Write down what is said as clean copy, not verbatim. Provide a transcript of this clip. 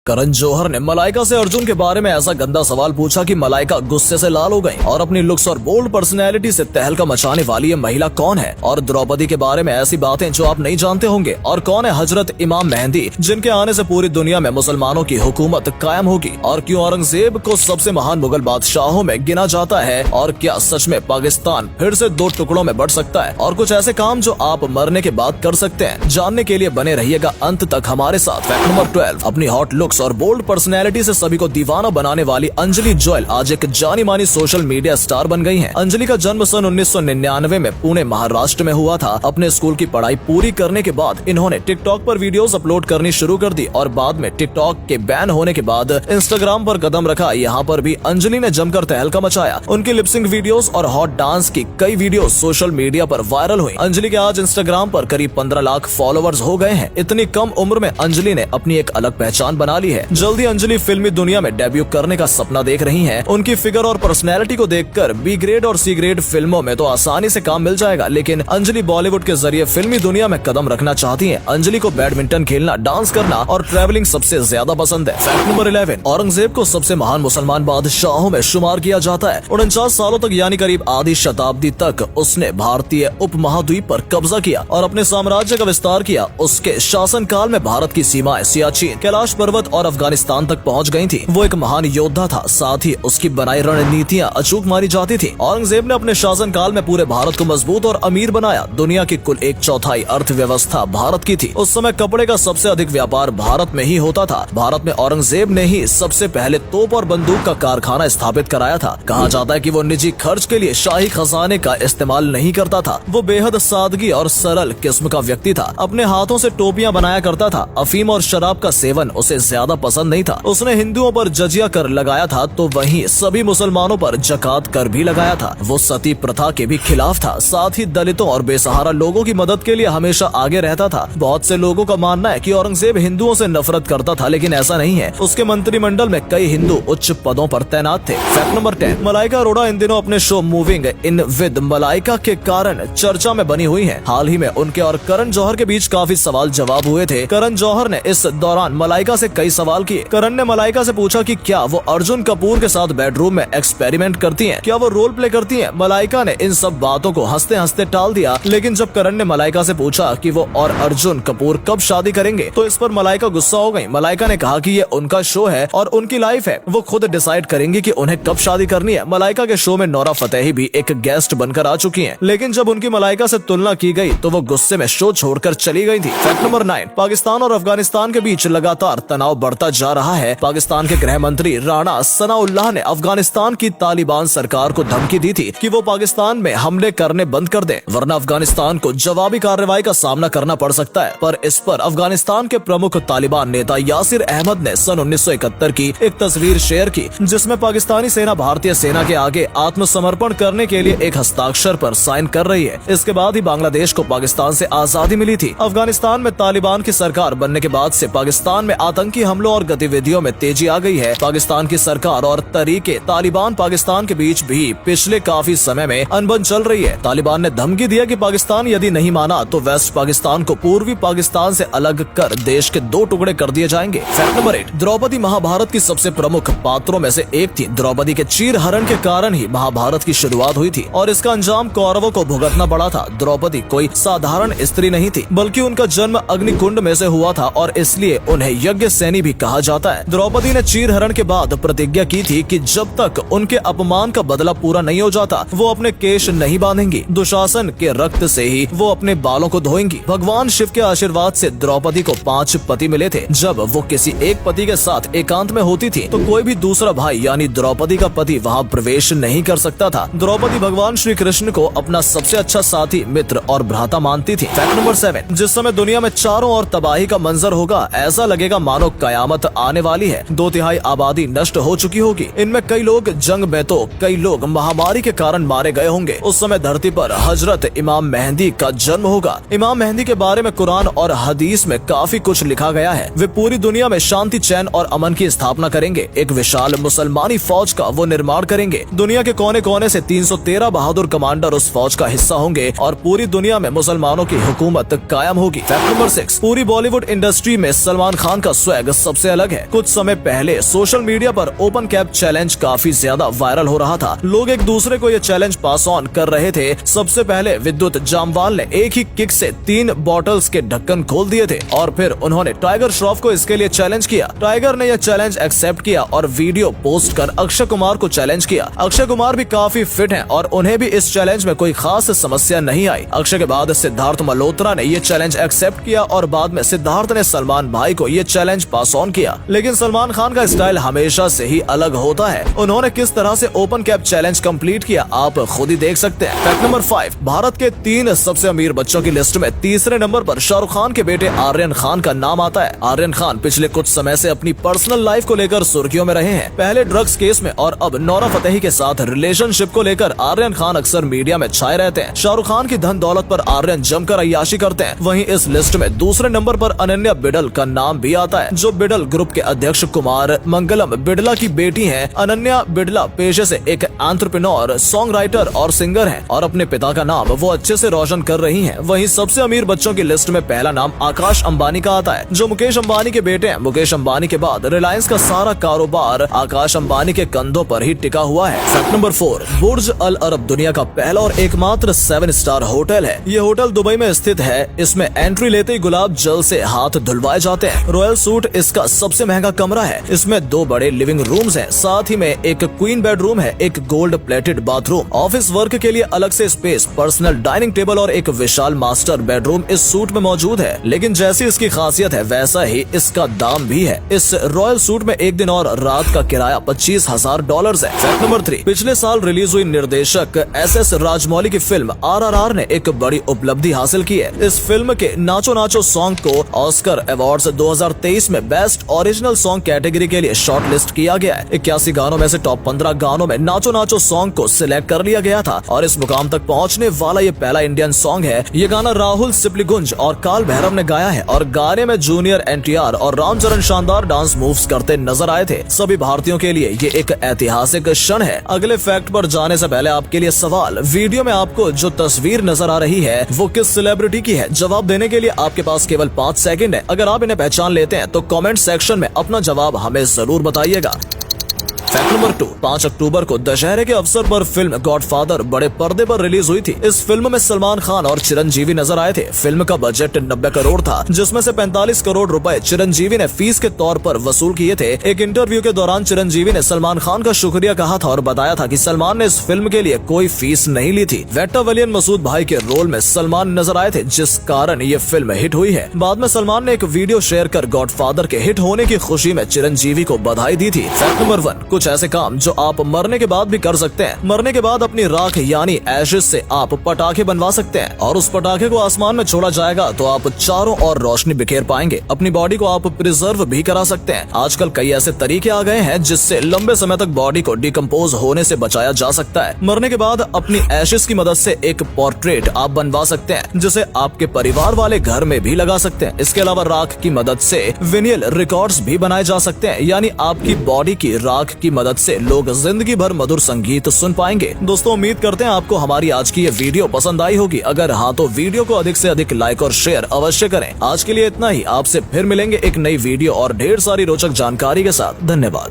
करण जौहर ने मलाइका से अर्जुन के बारे में ऐसा गंदा सवाल पूछा कि मलाइका गुस्से से लाल हो गई और अपनी लुक्स और बोल्ड पर्सनैलिटी से तहलका मचाने वाली ये महिला कौन है और द्रौपदी के बारे में ऐसी बातें जो आप नहीं जानते होंगे और कौन है हजरत इमाम मेहंदी जिनके आने से पूरी दुनिया में मुसलमानों की हुकूमत कायम होगी और क्यों औरंगजेब को सबसे महान मुगल बादशाहों में गिना जाता है और क्या सच में पाकिस्तान फिर से दो टुकड़ों में बढ़ सकता है और कुछ ऐसे काम जो आप मरने के बाद कर सकते हैं। जानने के लिए बने रहिएगा अंत तक हमारे साथ। फैक्ट नंबर 12, अपनी हॉट लुक्स और बोल्ड पर्सनैलिटी से सभी को दीवाना बनाने वाली अंजलि जोयल आज एक जानी मानी सोशल मीडिया स्टार बन गई हैं। अंजलि का जन्म सन 1999 में पुणे महाराष्ट्र में हुआ था। अपने स्कूल की पढ़ाई पूरी करने के बाद इन्होंने टिकटॉक पर वीडियोस अपलोड करनी शुरू कर दी और बाद में टिकटॉक के बैन होने के बाद इंस्टाग्राम पर कदम रखा। यहाँ पर भी अंजलि ने जमकर तहलका मचाया। उनकी लिपसिंग वीडियोस और हॉट डांस की कई वीडियो सोशल मीडिया पर वायरल हुई। अंजलि के आज इंस्टाग्राम पर करीब 15 लाख फॉलोअर्स हो गए हैं। इतनी कम उम्र में अंजलि ने अपनी एक अलग पहचान बना ली है। जल्दी अंजलि फिल्मी दुनिया में डेब्यू करने का सपना देख रही हैं। उनकी फिगर और पर्सनैलिटी को देखकर बी ग्रेड और सी ग्रेड फिल्मों में तो आसानी से काम मिल जाएगा, लेकिन अंजलि बॉलीवुड के जरिए फिल्मी दुनिया में कदम रखना चाहती हैं। अंजलि को बैडमिंटन खेलना, डांस करना और ट्रैवलिंग सबसे ज्यादा पसंद है। फैक्ट नंबर 11, औरंगजेब को सबसे महान मुसलमान बादशाहों में शुमार किया जाता है। 49 सालों तक यानी करीब आधी शताब्दी तक उसने भारतीय उपमहाद्वीप पर कब्जा किया और अपने साम्राज्य का विस्तार किया। उसके शासन काल में भारत की सीमाएं सियाचिन, कैलाश पर्वत और अफगानिस्तान तक पहुंच गई थी। वो एक महान योद्धा था, साथ ही उसकी बनाई रणनीतियां अचूक मानी जाती थी। औरंगजेब ने अपने शासन काल में पूरे भारत को मजबूत और अमीर बनाया। दुनिया की कुल 1/4 अर्थव्यवस्था भारत की थी। उस समय कपड़े का सबसे अधिक व्यापार भारत में ही होता था। भारत में औरंगजेब ने ही सबसे पहले तोप और बंदूक का कारखाना स्थापित कराया था। कहा जाता है कि वो निजी खर्च के लिए शाही खजाने का इस्तेमाल नहीं करता था। वो बेहद सादगी और सरल किस्म का व्यक्ति था। अपने हाथों से टोपियां बनाया करता था। अफीम और शराब का सेवन उसे ज्यादा पसंद नहीं था। उसने हिंदुओं पर जजिया कर लगाया था तो वहीं सभी मुसलमानों पर जकात कर भी लगाया था। वो सती प्रथा के भी खिलाफ था। साथ ही दलितों और बेसहारा लोगों की मदद के लिए हमेशा आगे रहता था। बहुत से लोगों का मानना है कि औरंगजेब हिंदुओं से नफरत करता था, लेकिन ऐसा नहीं है। उसके मंत्रिमंडल में कई हिंदू उच्च पदों पर तैनात थे। फैक्ट नंबर 10, मलाइका अरोड़ा इन दिनों अपने show moving in with Malaika के कारण चर्चा में बनी हुई है। हाल ही में उनके और करण जौहर के बीच काफी सवाल जवाब हुए थे। करण जौहर ने इस दौरान मलाइका से कई सवाल किए। करण ने मलाइका से पूछा कि क्या वो अर्जुन कपूर के साथ बेडरूम में एक्सपेरिमेंट करती हैं, क्या वो रोल प्ले करती हैं। मलाइका ने इन सब बातों को हंसते हंसते टाल दिया, लेकिन जब करण ने मलाइका से पूछा कि वो और अर्जुन कपूर कब शादी करेंगे तो इस पर मलाइका गुस्सा हो गई। मलाइका ने कहा कि ये उनका शो है और उनकी लाइफ है, वो खुद डिसाइड करेंगी कि उन्हें कब शादी करनी है। मलाइका के शो में नोरा फतेही भी एक गेस्ट बनकर आ चुकी हैं, लेकिन जब उनकी मलाइका से तुलना की गई तो वो गुस्से में शो छोड़कर चली गई थी। फैक्ट नंबर 9, पाकिस्तान और अफगानिस्तान के बीच लगातार तनाव बढ़ता जा रहा है। पाकिस्तान के गृह मंत्री राणा सनाउल्लाह ने अफगानिस्तान की तालिबान सरकार को धमकी दी थी कि वो पाकिस्तान में हमले करने बंद कर दे, वरना अफगानिस्तान को जवाबी कार्रवाई का सामना करना पड़ सकता है। पर इस पर अफगानिस्तान के प्रमुख तालिबान नेता यासिर अहमद ने सन 1971 की एक तस्वीर शेयर की जिसमें पाकिस्तानी सेना भारतीय सेना के आगे आत्मसमर्पण करने के लिए एक हस्ताक्षर पर साइन कर रही है। इसके बाद ही बांग्लादेश को पाकिस्तान से आजादी मिली थी। अफगानिस्तान में तालिबान की सरकार बनने के बाद से पाकिस्तान में आतंकी हमलों और गतिविधियों में तेजी आ गई है। पाकिस्तान की सरकार और तरीके तालिबान पाकिस्तान के बीच भी पिछले काफी समय में अनबन चल रही है। तालिबान ने धमकी दिया कि पाकिस्तान यदि नहीं माना तो वेस्ट पाकिस्तान को पूर्वी पाकिस्तान से अलग कर देश के 2 टुकड़े कर दिए जाएंगे। फैक्ट नंबर 8, द्रौपदी महाभारत की सबसे प्रमुख पात्रों में से एक थी। द्रौपदी के चीर हरण के कारण ही महाभारत की शुरुआत हुई थी और इसका अंजाम कौरवों को भुगतना पड़ा था। द्रौपदी कोई साधारण स्त्री नहीं थी, बल्कि उनका जन्म अग्निकुंड में से हुआ था और इसलिए उन्हें यज्ञ सैनी भी कहा जाता है। द्रौपदी ने चीर हरण के बाद प्रतिज्ञा की थी कि जब तक उनके अपमान का बदला पूरा नहीं हो जाता वो अपने केश नहीं बांधेंगी। दुशासन के रक्त से ही वो अपने बालों को धोएंगी। भगवान शिव के आशीर्वाद से द्रौपदी को 5 पति मिले थे। जब वो किसी एक पति के साथ एकांत में होती थी तो कोई भी दूसरा भाई यानी द्रौपदी का पति वहाँ प्रवेश नहीं कर सकता था। द्रौपदी भगवान श्री कृष्ण को अपना सबसे अच्छा साथी, मित्र और भ्राता मानती थी। फैक्ट नंबर 7, जिस समय दुनिया में चारों ओर तबाही का मंजर होगा ऐसा लगेगा मानो कयामत आने वाली है। 2/3 आबादी नष्ट हो चुकी होगी। इनमें कई लोग जंग में तो कई लोग महामारी के कारण मारे गए होंगे। उस समय धरती पर हजरत इमाम मेहंदी का जन्म होगा। इमाम मेहंदी के बारे में कुरान और हदीस में काफी कुछ लिखा गया है। वे पूरी दुनिया में शांति, चैन और अमन की स्थापना करेंगे। एक विशाल मुसलमानी फौज का वो निर्माण करेंगे। दुनिया के कोने कोने से 313 बहादुर कमांडर उस फौज का हिस्सा होंगे और पूरी दुनिया में मुसलमानों की हुकूमत कायम होगी। फैक्ट नंबर 6, पूरी बॉलीवुड इंडस्ट्री में सलमान खान का स्वैग सबसे अलग है। कुछ समय पहले सोशल मीडिया पर ओपन कैप चैलेंज काफी ज्यादा वायरल हो रहा था। लोग एक दूसरे को ये चैलेंज पास ऑन कर रहे थे। सबसे पहले विद्युत जामवाल ने एक ही किक से 3 बॉटल्स के ढक्कन खोल दिए थे और फिर उन्होंने टाइगर श्रॉफ को इसके लिए चैलेंज किया। टाइगर ने यह चैलेंज एक्सेप्ट किया और वीडियो पोस्ट कर अक्षय कुमार को चैलेंज किया। अक्षय कुमार भी काफी फिट हैं और उन्हें भी इस चैलेंज में कोई खास समस्या नहीं आई। अक्षय के बाद सिद्धार्थ मल्होत्रा ने यह चैलेंज एक्सेप्ट किया और बाद में सिद्धार्थ ने सलमान भाई को यह चैलेंज पास ऑन किया। लेकिन सलमान खान का स्टाइल हमेशा से ही अलग होता है। उन्होंने किस तरह से ओपन कैप चैलेंज कंप्लीट किया आप खुद ही देख सकते हैं। फैक्ट नंबर 5, भारत के 3 सबसे अमीर बच्चों की लिस्ट में तीसरे नंबर पर शाहरुख खान के बेटे आर्यन खान का नाम आता है। आर्यन खान पिछले कुछ समय से अपनी पर्सनल लाइफ को लेकर सुर्खियों में रहे हैं। पहले ड्रग्स केस में और अब नोरा फतेही के साथ रिलेशनशिप को लेकर आर्यन खान अक्सर मीडिया में छाए रहते हैं। शाहरुख खान की धन दौलत पर आर्यन जमकर अय्याशी करते हैं। वहीं इस लिस्ट में दूसरे नंबर पर अनन्या बिडल का नाम भी आता है, जो बिडल ग्रुप के अध्यक्ष कुमार मंगलम बिडला की बेटी हैं। अनन्या बिडला पेशे से एक एंटरप्रेन्योर, सॉन्ग राइटर और सिंगर हैं और अपने पिता का नाम वो अच्छे से रोशन कर रही हैं। वहीं सबसे अमीर बच्चों की लिस्ट में पहला नाम आकाश अंबानी का आता है, जो मुकेश अंबानी के बेटे हैं। मुकेश अंबानी के बाद रिलायंस का सारा कारोबार आकाश अंबानी के कंधों पर ही टिका हुआ है। फैक्ट नंबर 4, बुर्ज अल अरब दुनिया का पहला और एकमात्र 7 स्टार होटल है। ये होटल दुबई में स्थित है। इसमें एंट्री लेते ही गुलाब जल से हाथ धुलवाए जाते हैं। रॉयल सूट इसका सबसे महंगा कमरा है। इसमें 2 बड़े लिविंग रूम्स हैं, साथ ही में एक क्वीन बेडरूम है, एक gold plated bathroom, office work के लिए अलग से स्पेस, पर्सनल डाइनिंग टेबल और एक विशाल मास्टर बेडरूम इस सूट में मौजूद है। लेकिन जैसी इसकी खासियत है वैसा ही इसका दाम भी है। इस रॉयल सूट में एक दिन और रात का किराया $25,000 है। फैक्ट नंबर 3, पिछले साल रिलीज हुई निर्देशक SS राजमौली की फिल्म RRR ने एक बड़ी उपलब्धि हासिल की है। इस फिल्म के नाचो नाचो सॉन्ग को ऑस्कर अवार्ड्स 2023 में बेस्ट ओरिजिनल सॉन्ग कैटेगरी के लिए शॉर्ट लिस्ट किया गया है। 81 गानों में से टॉप 15 गानों में नाचो नाचो सॉन्ग को सिलेक्ट कर लिया गया था और इस मुकाम तक पहुंचने वाला ये पहला इंडियन सॉन्ग है। ये गाना राहुल सिप्लीगुंज और काल भैरव ने गाया है और गाने में जूनियर NTR और रामचरण शानदार डांस मूव्स करते नजर आए थे। सभी भारतीयों के लिए ये एक ऐतिहासिक क्षण है। अगले फैक्ट पर जाने से पहले आपके लिए सवाल, वीडियो में आपको जो तस्वीर नजर आ रही है वो किस सेलिब्रिटी की है? जवाब देने के लिए आपके पास केवल 5 सेकंड है। अगर आप इन्हें पहचान लेते हैं तो कमेंट सेक्शन में अपना जवाब हमें जरूर बताइएगा। फैक्ट नंबर 2, 5 अक्टूबर को दशहरे के अवसर पर फिल्म गॉडफादर बड़े पर्दे पर रिलीज हुई थी। इस फिल्म में सलमान खान और चिरंजीवी नजर आए थे। फिल्म का बजट 90 करोड़ था, जिसमें से 45 करोड़ रुपए चिरंजीवी ने फीस के तौर पर वसूल किए थे। एक इंटरव्यू के दौरान चिरंजीवी ने सलमान खान का शुक्रिया कहा था और बताया था कि सलमान ने इस फिल्म के लिए कोई फीस नहीं ली थी। वेट्टा वलियन मसूद भाई के रोल में सलमान नजर आए थे, जिस कारण ये फिल्म हिट हुई है। बाद में सलमान ने एक वीडियो शेयर कर गॉडफादर के हिट होने की खुशी में चिरंजीवी को बधाई दी थी। फैक्ट नंबर 1, कुछ ऐसे काम जो आप मरने के बाद भी कर सकते हैं। मरने के बाद अपनी राख यानी एशेज से आप पटाखे बनवा सकते हैं और उस पटाखे को आसमान में छोड़ा जाएगा तो आप चारों ओर रोशनी बिखेर पाएंगे। अपनी बॉडी को आप प्रिजर्व भी करा सकते हैं। आजकल कई ऐसे तरीके आ गए हैं जिससे लंबे समय तक बॉडी को डिकम्पोज होने से बचाया जा सकता है। मरने के बाद अपनी एशेज की मदद से एक पोर्ट्रेट आप बनवा सकते हैं, जिसे आपके परिवार वाले घर में भी लगा सकते हैं। इसके अलावा राख की मदद से विनियल रिकॉर्ड्स भी बनाए जा सकते हैं, यानी आपकी बॉडी की राख की मदद से लोग जिंदगी भर मधुर संगीत सुन पाएंगे। दोस्तों, उम्मीद करते हैं आपको हमारी आज की ये वीडियो पसंद आई होगी। अगर हाँ तो वीडियो को अधिक से अधिक लाइक और शेयर अवश्य करें। आज के लिए इतना ही। आपसे फिर मिलेंगे एक नई वीडियो और ढेर सारी रोचक जानकारी के साथ। धन्यवाद।